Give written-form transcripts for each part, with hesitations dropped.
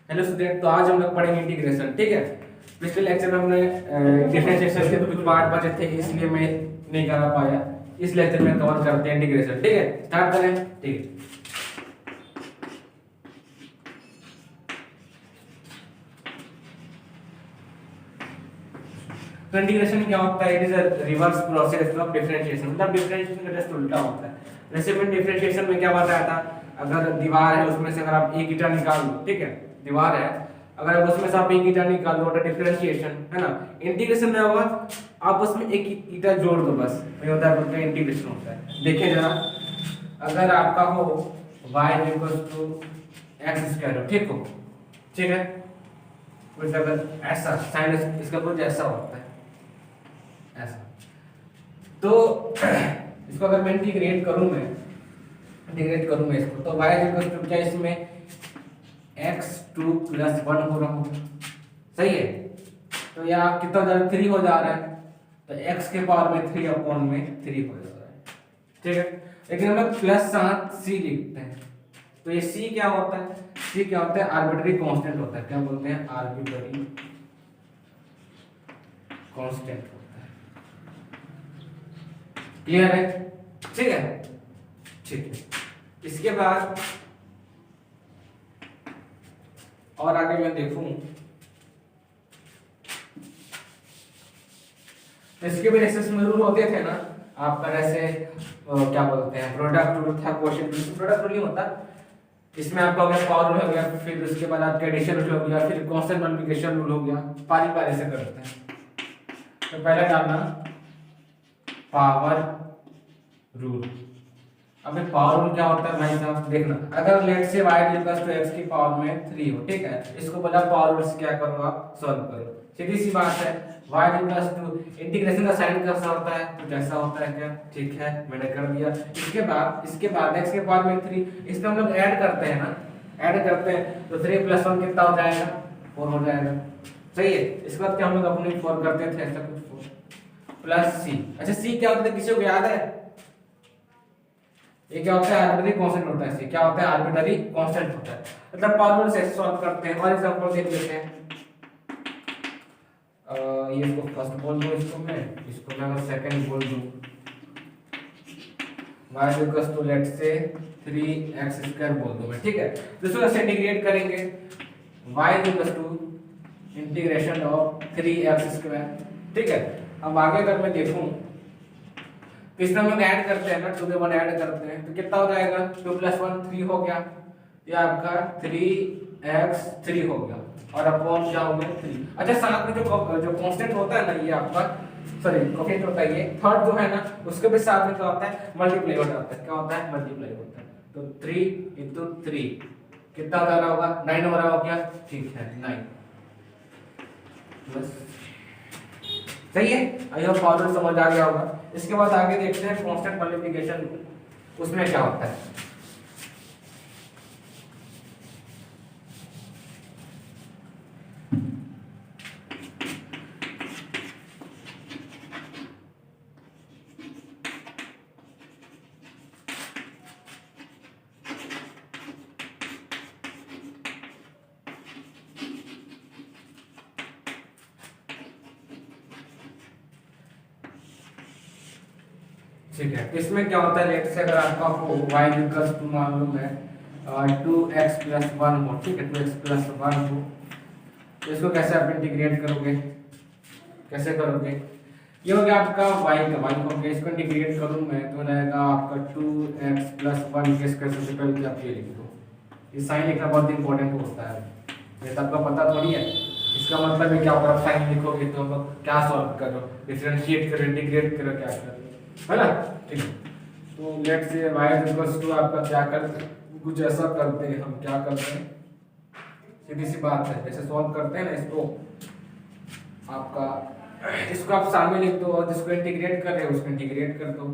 Hello student, तो आज हम लोग पढ़ेंगे इंटीग्रेशन। ठीक है। पिछले लेक्चर में हमने डिफरेंशिएशन के तो कुछ पार्ट बचे थे, इसलिए मैं नहीं कर पाया। इस लेक्चर में कवर करते हैं इंटीग्रेशन। ठीक है, स्टार्ट करें। ठीक है, तो इंटीग्रेशन क्या होता है? It is a reverse process of differentiation. मतलब डिफरेंशिएशन का जस्ट उल्टा होता है। जैसे मैंने डिफरेंशिएशन में क्या बताया था, अगर दीवार है उसमें से अगर आप एक ईटा निकाल दो, ठीक है, दीवार है, अगर उसमें से आप एक ईटा निकाल दो तो डिफरेंशिएशन है ना। इंटीग्रेशन में होगा आप उसमें एक ईटा जोड़ दो, बस ये होता है, बोलते हैं इंटीग्रेशन होता है। देखिए जरा, अगर आपका हो y x², ठीक हो, ठीक है, कुछ अगर ऐसा साइन इसका कुछ ऐसा होता है, ऐसा, तो इसको अगर मैं इंटीग्रेट करूं, मैं इसको, तो y क्या इसमें x2 + 1 हो रहा होगा, सही है। तो यहाँ कितना हो जा रहा है? 3 हो जा रहा है, तो x के पावर में 3/3 हो जा रहा है, ठीक है। लेकिन हम लोग +7c लिखते हैं, तो ये c क्या होता है? c क्या होता है? आर्बिट्ररी कांस्टेंट होता है। क्या बोलते हैं? आर्बिट्ररी कांस्टेंट होता है। क्लियर है? ठीक है, ठीक है। इसके बाद और आगे मैं देखूं, इसके भी रेसेस में रूल होते थे ना आपका, जैसे क्या बोलते हैं, प्रोडक्ट रूल था, क्वोशिएंट रूल। प्रोडक्ट रूल नहीं होता, इसमें आपका हो गया पावर रूल हो गया, फिर उसके बाद आपका एडिशन रूल हो गया, फिर कांस्टेंट मल्टीप्लिकेशन रूल हो गया। पारी पारी से करते हैं। तो पहले डालना पावर रूल। अब पावर रूल क्या होता है भाई साहब? देखना, अगर लेट से y = x की पावर में 3 हो, ठीक है, इसको बोला पावर रूल से क्या करो, आप सॉल्व करो। सीधी सी बात है, y = इंटीग्रेशन का साइन कैसा होता है? कुछ ऐसा होता है क्या? ठीक है, मैंने कर दिया। इसके बाद x के पावर में 3, इसको हम लोग ऐड करते हैं ना, ऐड करते हैं, तो 3 + 1 कितना हो जाएगा? 4 हो जाएगा, सही है। इसके बाद क्या हम लोग अपनी 4 करते थे, ऐसा कुछ 4 प्लस c। अच्छा, c क्या होता है, किसी को याद है? ये क्या होता है? आर्बिट्ररी कांस्टेंट होता है। क्या होता है? आर्बिट्ररी कांस्टेंट होता है। मतलब पावर रूल से सॉल्व करते हैं। और एग्जांपल देख लेते हैं। ये इसको फर्स्ट बोल दूं, इसको मैं अगर सेकंड बोल दूं, y = लेट से 3x² बोल दूं मैं, ठीक है। तो इसको ऐसे इंटीग्रेट करेंगे, y = इंटीग्रेशन ऑफ 3x², ठीक है। अब आगे अगर मैं देखूं, इसमें हम लोग ऐड करते हैं ना, 2 में 1 ऐड करते हैं, तो कितना हो जाएगा? 2 + 1 3 हो गया, ये आपका 3x3 हो गया, और अपॉन क्या हो गया? 3। अच्छा, साथ में जो कांस्टेंट होता है ना, ये आपका सॉरी कोफिशिएंट होता है, ये थर्ड जो है ना, उसके भी साथ में क्या होता है? मल्टीप्लाई हो जाता है। क्या होता है? मल्टीप्लाई होता है। तो 3 × 3 कितना हो रहा होगा? 9 हो रहा होगा, ठीक है, 9 बस, सही है। आई होप फॉर्मूला समझ आ गया होगा। इसके बाद आगे देखते हैं कांस्टेंट मल्टीप्लिकेशन, उसमें क्या होता है। ठीक है, इसमें क्या होता है? लेट से अगर आपका हो y = मान लो मैं 2x + 1 हो, ठीक है, 2x + 1 हो, तो इसको कैसे आप इंटीग्रेट करोगे? कैसे करोगे? ये हो गया आपका y हो गया, इसको इंटीग्रेट करूं मैं तो रहेगा आपका 2x + 1 के स्क्वायर। सबसे पहले आप ये लिख दो, ये साइन लिखना बहुत इंपॉर्टेंट होता है, ये तो आपको पता थोड़ी है। इसका मतलब है कि आप अगर साइन लिखोगे तो हम लोग क्या सॉल्व करो, डिफरेंशिएट करो, इंटीग्रेट करो, क्या करो, है ना। ठीक है, तो लेट से y = आपका क्या करते हैं, कुछ ऐसा करते हैं, हम क्या करते हैं, सीधी सी बात है, जैसे सॉल्व करते हैं ना इसको, आपका इसको आप सामने लिख दो, और जिसको इंटीग्रेट कर रहे हो उसको इंटीग्रेट कर दो।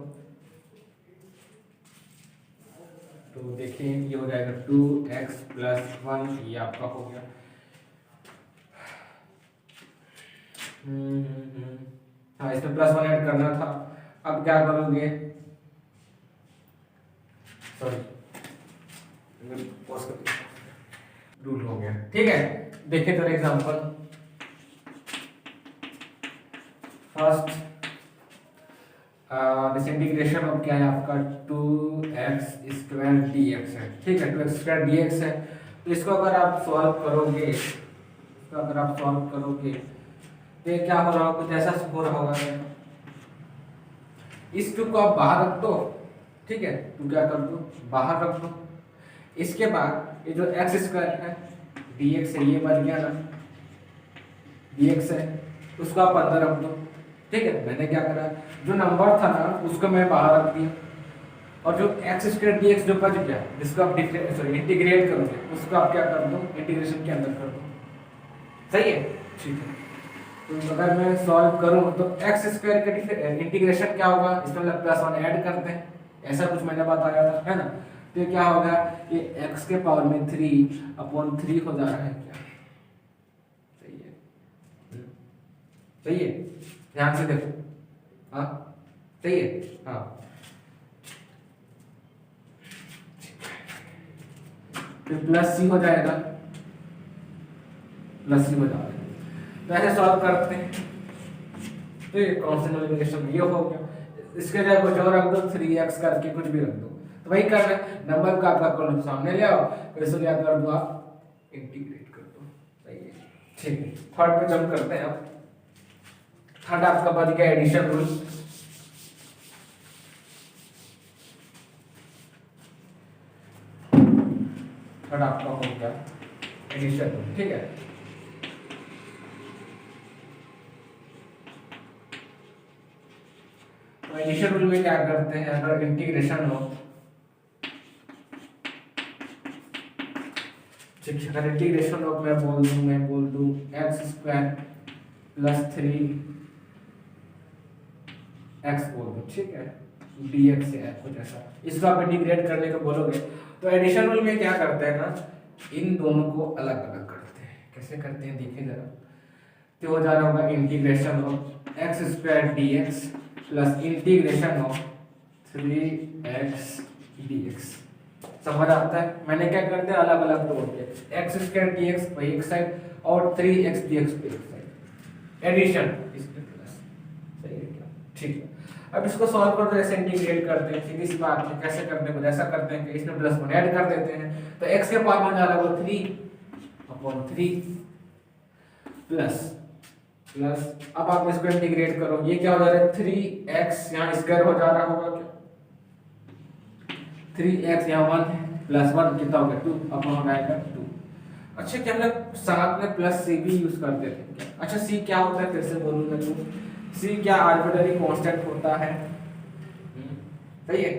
तो देखिए ये हो जाएगा 2x + 1, ये आपका हो गया। हाँ, इसमें +1 ऐड करना था। अब क्या करोगे? सॉरी, रूल हो गया। ठीक है, देखिए तो example first, this integration of क्या है आपका 2x² dx है। ठीक है, 2x² dx है। तो इसको अगर आप सॉल्व करोगे, तो ये क्या हो रहा होगा, कुछ ऐसा हो रहा होगा। इस क्यूब को आप बाहर रख दो, ठीक है, तो क्या कर दो, बाहर रख दो। इसके बाद ये जो x² है dx है, ये बन गया ना, dx है, उसको आप अंदर रख दो। ठीक है, मैंने क्या करा, जो नंबर था ना उसको मैं बाहर रख दिया, और जो x² dx जो बच गया, जिसको आप इंटीग्रेट करोगे, उसको आप क्या कर दो, इंटीग्रेशन के अंदर कर दो। सही है, ठीक है। तो अगर मैं सॉल्व करूं तो x² का इंटीग्रेशन क्या होगा, इसमें मतलब +1 ऐड करते हैं, ऐसा कुछ मैंने बताया था, है ना। तो ये क्या होगा, ये x के पावर में 3/3 हो जा रहा है क्या। सही है, सही है, ध्यान से देखो। हाँ, सही है, हाँ। फिर +c हो जाएगा, +c हो जाएगा। तो ऐसे सॉल्व करते हैं। तो ये कांस्टेंट मल्टीप्लिकेशन ये हो गया। इसके जगह कुछ और रख दो, 3x करके कुछ भी रख दो। तो वही कर रहे हैं, नंबर का आपका कॉलम सामने ले आओ, फिर इसको क्या कर दो, आप इंटीग्रेट कर दो। सही है, ठीक है। थर्ड पे जंप करते हैं अब। थर्ड आपका बच गया एडिशन रूल। थर्ड आपका हो गया एडिशन रूल, ठीक है। तो एडिशन रूल में क्या करते हैं, अगर इंटीग्रेशन हो, अगर इंटीग्रेशन ऑफ मैं बोल दूं x² + 3x बोल दूं, ठीक है, dx है कुछ ऐसा, इसको आप इंटीग्रेट करने को बोलोगे। तो एडिशन रूल में क्या करते हैं ना, इन दोनों को अलग अलग करते हैं। कैसे करते हैं देखिए जरा। तो हो जा रहा होगा integration of x² dx + integration of 3x dx। समझ आता है, मैंने क्या करते हैं, अलग अलग तोड़ दिया, x² dx भाई एक साइड और 3x dx पे एक साइड, एडिशन इसमें प्लस। सही है क्या, ठीक है। अब इसको सॉल्व करते हैं, ऐसे इंटीग्रेट करते हैं, सीधी सी बात है। कैसे करते हैं, ऐसा करते हैं कि इसमें +1 ऐड कर देते हैं, तो x के पावर में जा रहा है 3/3 प्लस अब आप इसको इंटीग्रेट करो, ये क्या हो जा रहा है, 3x यहाँ स्क्वायर हो जा रहा होगा क्या, 3x यहाँ 1 है, +1 कितना हो गया 2, अब हो जाएगा 2। अच्छा, क्या हम लोग साथ में +c भी यूज करते थे क्या। अच्छा, c क्या होता है, फिर से बोलूँ मैं तो, c क्या आर्बिट्ररी कांस्टेंट होता है। सही है,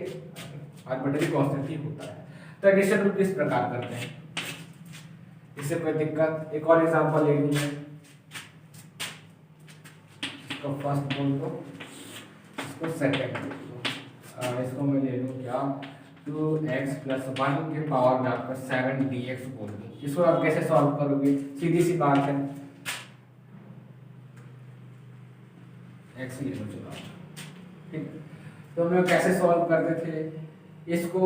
आर्बिट्ररी कांस्टेंट ही होता है। तो एडिशन रूल किस प्रकार करते हैं, इससे कोई दिक्कत। एक और एग्जांपल ले लूँ, इसको फर्स्ट बोल दो, इसको सेकंड बोल दो। इसको मैं ले लूँ क्या, 2x + 1 के पावर में आपका 7 dx बोल दूँ। इसको आप कैसे सॉल्व करोगे, सीधी सी बात है, x ले लो चलो, ठीक है। तो हम लोग कैसे सॉल्व करते थे, इसको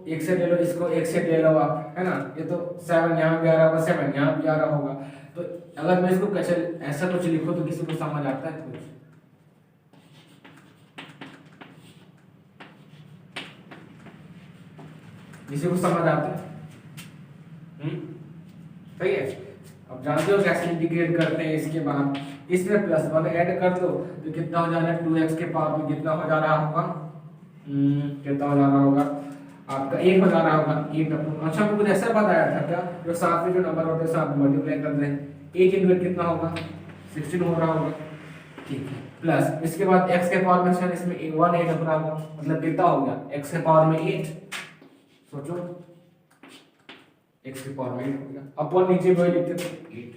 एक से ले लो, इसको एक से ले लो आप, है ना। ये तो 7 यहाँ भी आ रहा होगा, 7 यहाँ भी आ रहा होगा। तो अगर मैं इसको कैसे ऐसा कुछ लिखूं तो किसी को समझ आता है कुछ, किसी को समझ आता है। सही है, अब जानते हो कैसे इंटीग्रेट करते हैं। इसके बाद इसमें +1 ऐड कर दो, तो कितना हो जा रहा है, 2x के पावर में कितना हो जा रहा होगा, कितना हो जा रहा होगा आपका 1 हो जा रहा होगा 8। अच्छा, मैं कुछ ऐसा बताया था क्या, जो साथ में जो नंबर होते हैं साथ मल्टीप्लाई कर दें, 8 × 8 कितना होगा 16 हो रहा होगा, ठीक है। प्लस इसके बाद x के पावर में शायद इसमें 1 ऐड हो रहा होगा, मतलब कितना हो गया, x के पावर में 8। सोचो, x के पावर में 8 हो गया, अपन नीचे वही लिखते थे 8।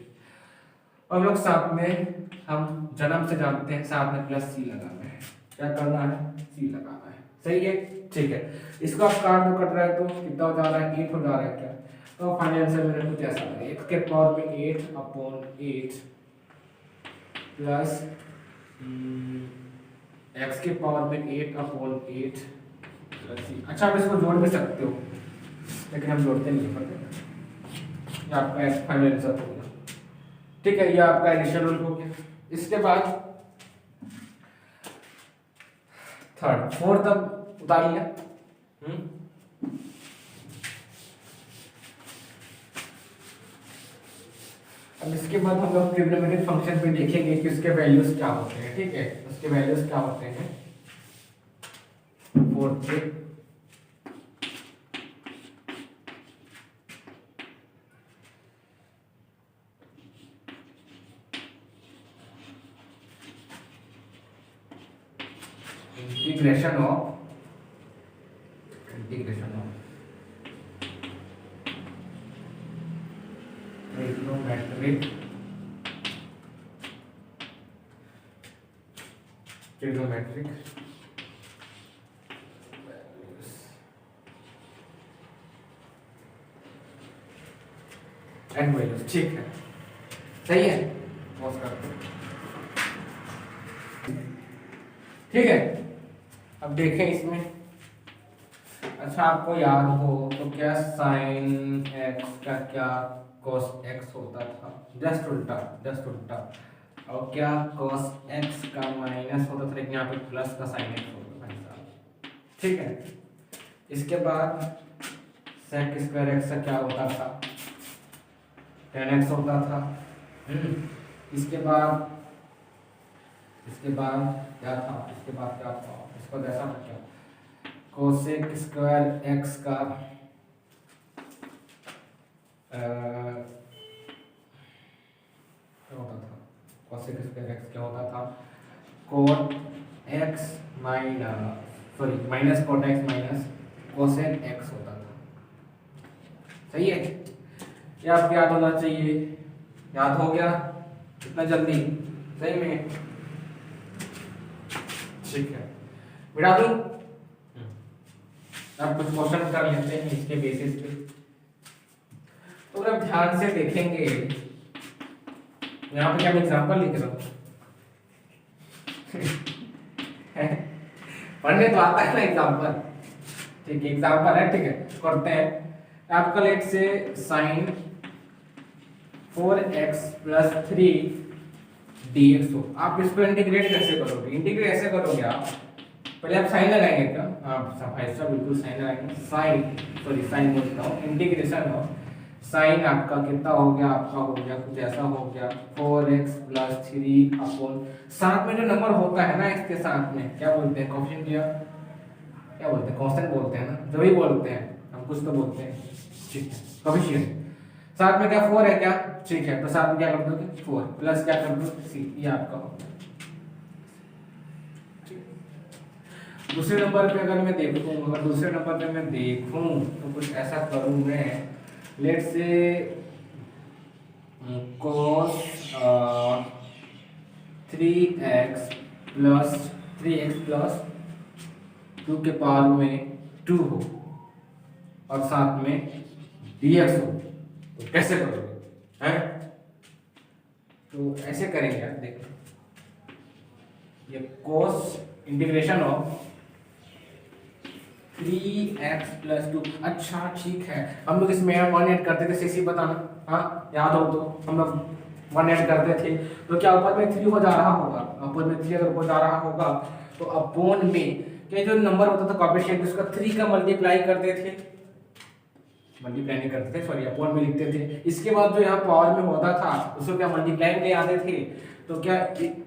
हम लोग साथ में, हम जन्म से जानते हैं साथ में +c लगाना है। क्या करना है, c लगाना है। सही है, ठीक है। इसको आप काट दो, कट रहा है तो कितना हो जा रहा है, 8 हो जा रहा है क्या। तो फाइनल आंसर मेरा कुछ ऐसा है, x के पावर में 8/8 प्लस x के पावर में 8/8 प्लस c। अच्छा, आप इसको जोड़ भी सकते हो, लेकिन हम जोड़ते नहीं पड़ते, ये आपका फाइनल आंसर हो गया। ठीक है, ये आपका एडिशन रूल हो गया। इसके बाद थर्ड फोर्थ अब उतार लिया। अब इसके बाद हम लोग ट्रिग्नोमेट्रिक फंक्शन पे देखेंगे कि उसके वैल्यूज क्या होते हैं। ठीक है, उसके वैल्यूज क्या होते हैं फोर्थ पे। Integration of trigonometric and values. ठीक है, सही है, पॉज करते हैं। ठीक है, अब देखें इसमें। अच्छा, आपको याद हो तो क्या साइन एक्स का क्या cos x होता था, जस्ट उल्टा और क्या cos x का माइनस होता था, लेकिन यहाँ पे प्लस का साइन x होता था। ठीक है, इसके बाद sec स्क्वायर x का क्या होता था, tan x होता था। इसके बाद क्या था, इसको ऐसा था क्या, cosec स्क्वायर x का क्या होता था, cosec स्क्वायर x क्या होता था, cot x minus cot x minus cosec x होता था। सही है, ये आपको याद होना चाहिए। याद हो गया इतना जल्दी, सही में? ठीक है, बिठा दूं। अब कुछ क्वेश्चन कर लेते हैं इसके बेसिस पे। तो अगर ध्यान से देखेंगे, यहाँ पे क्या मैं एग्जाम्पल लिख रहा हूँ पढ़ने तो आता है ना एग्जाम्पल। ठीक है, एग्जाम्पल है। ठीक है, करते हैं। आपका लेट से साइन 4x + 3 dx हो। आप इसको इंटीग्रेट कैसे करोगे? इंटीग्रेट ऐसे करोगे आप, पहले आप साइन लगाएंगे क्या? आप भाई साहब बिल्कुल साइन लगाएंगे। साइन बोलता हूँ, इंटीग्रेशन हो। साइन आपका कितना हो गया? आपका हो गया कुछ ऐसा हो गया 4x + 3 अपॉन, साथ में जो नंबर होता है ना इसके साथ में क्या बोलते हैं? कोफिशिएंट क्या बोलते हैं? कांस्टेंट बोलते हैं ना, जो भी बोलते हैं हम, कुछ तो बोलते हैं। ठीक है, कोफिशिएंट। साथ में क्या 4 है क्या? ठीक है, तो साथ में क्या कर दोगे? 4 प्लस क्या कर दो? c। ये आपका हो गया। दूसरे नंबर पे अगर मैं देखूं तो कुछ ऐसा करूं मैं, लेट से cos 3x + 2 के पावर में 2 हो और साथ में dx हो, तो कैसे करोगे? हैं? तो ऐसे करेंगे आप, देखो ये cos इंटीग्रेशन ऑफ 3x + 2। अच्छा ठीक है, हम लोग इसमें 1 ऐड करते थे, सीसी बताना। हाँ, याद हो तो हम लोग 1 ऐड करते थे, तो क्या ऊपर में 3 हो जा रहा होगा? ऊपर में 3 अगर हो जा रहा होगा तो अपॉन में क्या जो नंबर होता था कोएफिशिएंट, उसका 3 का मल्टीप्लाई करते थे, मल्टीप्लाई नहीं करते थे, सॉरी, अपॉन में लिखते थे। इसके बाद जो यहाँ पावर में होता था उसको क्या मल्टीप्लाई में ले आते थे, तो क्या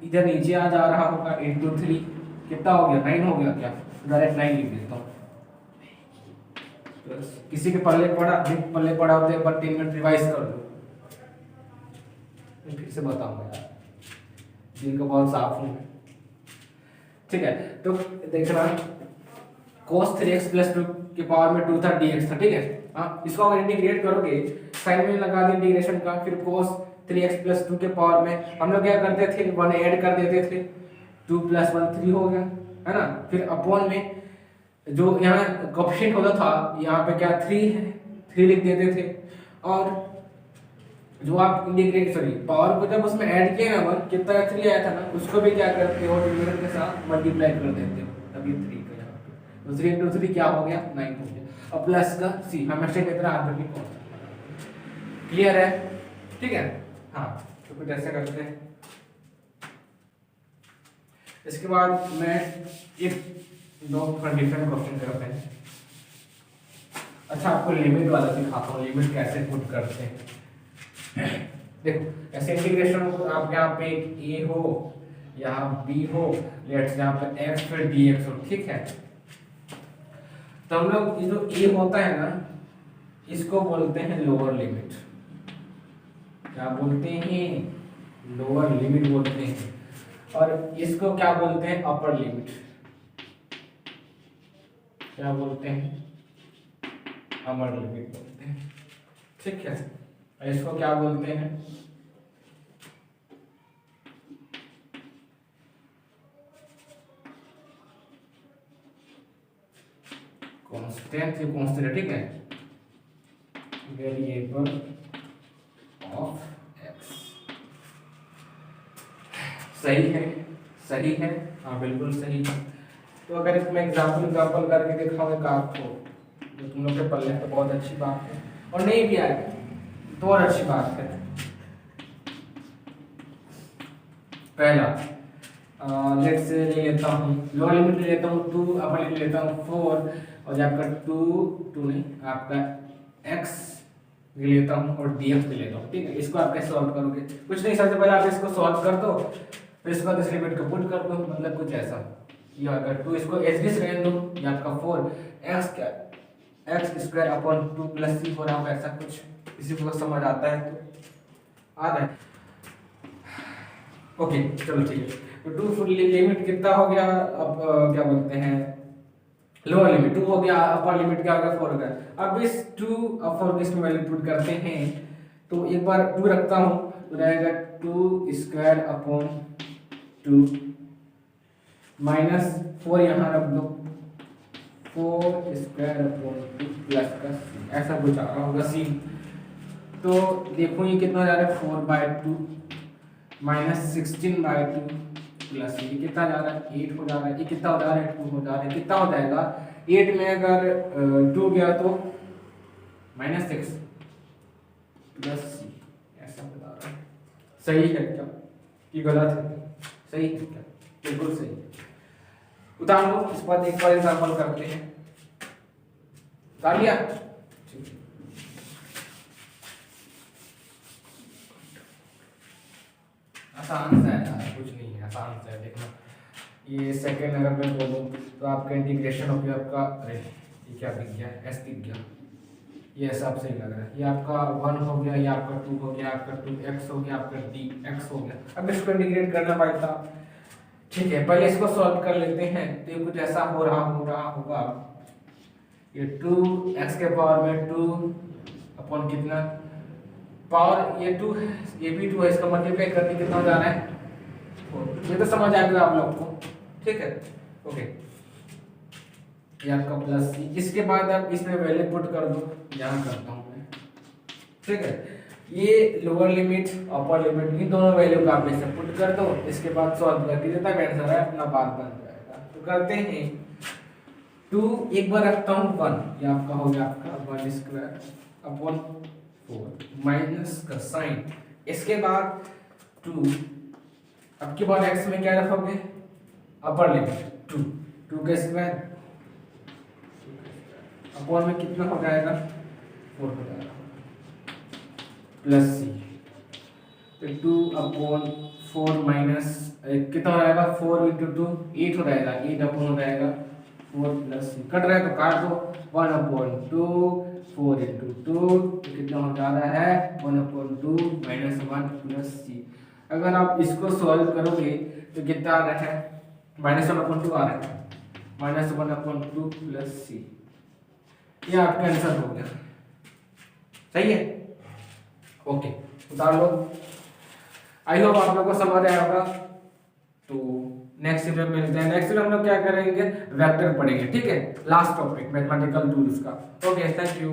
इधर नीचे आ जा रहा होगा इंटू 3। कितना हो गया? 9 हो गया क्या? डायरेक्ट 9 लिख देता हूँ। किसी के पल्ले पड़ा होते हैं, पर 3 मिनट रिवाइज कर लो, फिर से बताऊंगा यार, दिल को बहुत साफ हूँ। ठीक है, तो देखना cos 3x + 2 के पावर में 2 था, dx था। ठीक है, हाँ, इसको अगर इंटीग्रेट करोगे, साइन में लगा दे इंटीग्रेशन का, फिर cos 3x + 2 के पावर में हम लोग क्या करते थे? 1 ऐड कर देते थे, 2 + 1 3 हो गया, है ना। फिर अपॉन में जो यहाँ कोएफिशिएंट होता था, यहाँ पे क्या 3 है, 3 लिख देते थे। और जो आप इंटीग्रेट पावर को जब उसमें ऐड किया ना, कितना 3 आया था ना, उसको भी क्या करते हो? डिनोमिनेटर के साथ मल्टीप्लाई कर देते हो, तब ये 3 का यहाँ पे, तो 3 × 3 क्या हो गया? 9 हो गया। और प्लस का c, हमेशा की तरह आगे भी पहुंचा। क्लियर है? ठीक है, हाँ। तो कुछ ऐसे करते हैं। इसके बाद मैं एक दो डिफरेंट क्वेश्चन करते हैं। अच्छा, आपको लिमिट वाला दिखाता हूँ, लिमिट कैसे पुट करते हैं। देखो ऐसे इंटीग्रेशन को आप यहाँ पे एक ए हो, यहाँ बी हो, लेट्स यहाँ पे एक्स फिर डी एक्स हो, ठीक है। तो हम लोग ये जो ए होता है ना, इसको बोलते हैं लोअर लिमिट। क्या बोलते हैं? लोअर लिमिट बोलते हैं। और इसको क्या बोलते हैं? Upper limit. क्या बोलते हैं? अपर लिमिट बोलते हैं, ठीक है। और इसको क्या बोलते हैं? कांस्टेंट। ये कांस्टेंट है, ठीक है, वेरिएबल ऑफ एक्स। सही है, सही है, हाँ बिल्कुल सही है। तो अगर इसमें एग्जाम्पल करके दिखाऊंगा आपको, जो तुम लोग के पल्ले तो बहुत अच्छी बात है, और नहीं भी आए तो और अच्छी बात है। पहला लेट से ले लेता हूँ, लोअर लिमिट ले लेता हूँ 2, अपर लिमिट लेता हूँ 4, और आपका 2 नहीं, आपका x ले लेता हूँ और dx ले लेता हूँ, ठीक है। इसको आप कैसे सॉल्व करोगे? कुछ नहीं, सबसे पहले आप इसको सॉल्व कर दो, फिर इसको इस लिमिट को पुट कर दो, मतलब कुछ ऐसा। ये अगर 2 इसको एज भी रहने दो, ये आपका 4 x square upon 2 plus c हो रहा होगा, ऐसा कुछ। इसी को समझ आता है तो आ रहा है? ओके चलो ठीक है। तो 2 फुल लिमिट कितना हो गया? अब क्या बोलते हैं, लोअर लिमिट 2 हो गया, अपर लिमिट क्या हो गया? 4 हो गया। अब इस 2 और 4 की इसमें वैल्यू पुट करते हैं, तो एक बार 2 रखता हूँ, तो रहेगा 2 स्क्वायर अपॉन 2 माइनस 4 यहाँ रख दो, 4 स्क्वायर अपॉन 2 प्लस का c, ऐसा कुछ आ रहा होगा c। तो देखो ये कितना जा रहा है, 4/2 माइनस 16/2 प्लस ये कितना जा रहा है, 8 हो जा रहा है। ये कितना हो जा रहा है, 2 हो जा रहा है। कितना हो जाएगा 8 में अगर 2 गया तो -6 प्लस c, ऐसा बता रहा है। सही है क्या कि गलत है? सही है क्या? बिल्कुल सही है। उतार लो, इस पर एक बार एग्जांपल करते हैं। उतार लिया? आसान सा है यार, कुछ नहीं है, आसान सा है। देखना ये सेकंड अगर मैं बोलूँ तो आपका इंटीग्रेशन हो गया आपका, अरे ये क्या दिख गया, एस दिख गया, ये हिसाब से ही लग रहा है। ये आपका 1 हो गया, ये आपका 2 हो गया, आपका 2x हो गया, आपका dx हो गया। अब इसको इंटीग्रेट करना पड़ता, ठीक है। पहले इसको सॉल्व कर लेते हैं। तो ये कुछ ऐसा हो रहा होगा, ये 2x के पावर में 2 अपॉन कितना पावर, ये 2 है, ये भी 2 है, इसका मल्टीप्लाई करके कितना हो जा रहा है 4। ये तो समझ आ गया आप लोग को, ठीक है। ओके, ये आपका प्लस c। इसके बाद आप इसमें वैल्यू पुट कर दो, यहाँ करता हूँ मैं, ठीक है। ये lower limit upper limit in दोनों वैल्यू का आप इसमें पुट कर दो। इसके बाद सॉल्व करके जितना आंसर है अपना बात बन जाएगा। तो करते हैं 2, एक बार रखता हूँ 1, ये आपका हो गया आपका 1 स्क्वायर अपॉन 4 माइनस का साइन। इसके बाद 2, अब के बाद x में क्या रखोगे, अपर लिमिट 2 का स्क्वायर अपॉन में कितना हो जाएगा 4 हो जाएगा प्लस c। तो 2 अपॉन 4 माइनस कितना हो जाएगा 4 × 2 8 हो जाएगा, 8 अपॉन हो जाएगा 4 प्लस c। कट रहा है तो काट दो, 1/2 4 × 2 कितना हो जा रहा है 1/2 माइनस 1 प्लस c। अगर आप इसको सॉल्व करोगे तो कितना आ रहा है -1/2 आ रहा है, -1/2 प्लस c। ये आपका आंसर हो गया, सही है। ओके, उतार लो। आई होप आप लोगों को समझ आया होगा। तो नेक्स्ट वीडियो में मिलते हैं। नेक्स्ट वीडियो हम लोग क्या करेंगे, वेक्टर पढ़ेंगे, ठीक है। लास्ट टॉपिक मैथमेटिकल टूल्स का। Okay, thank you.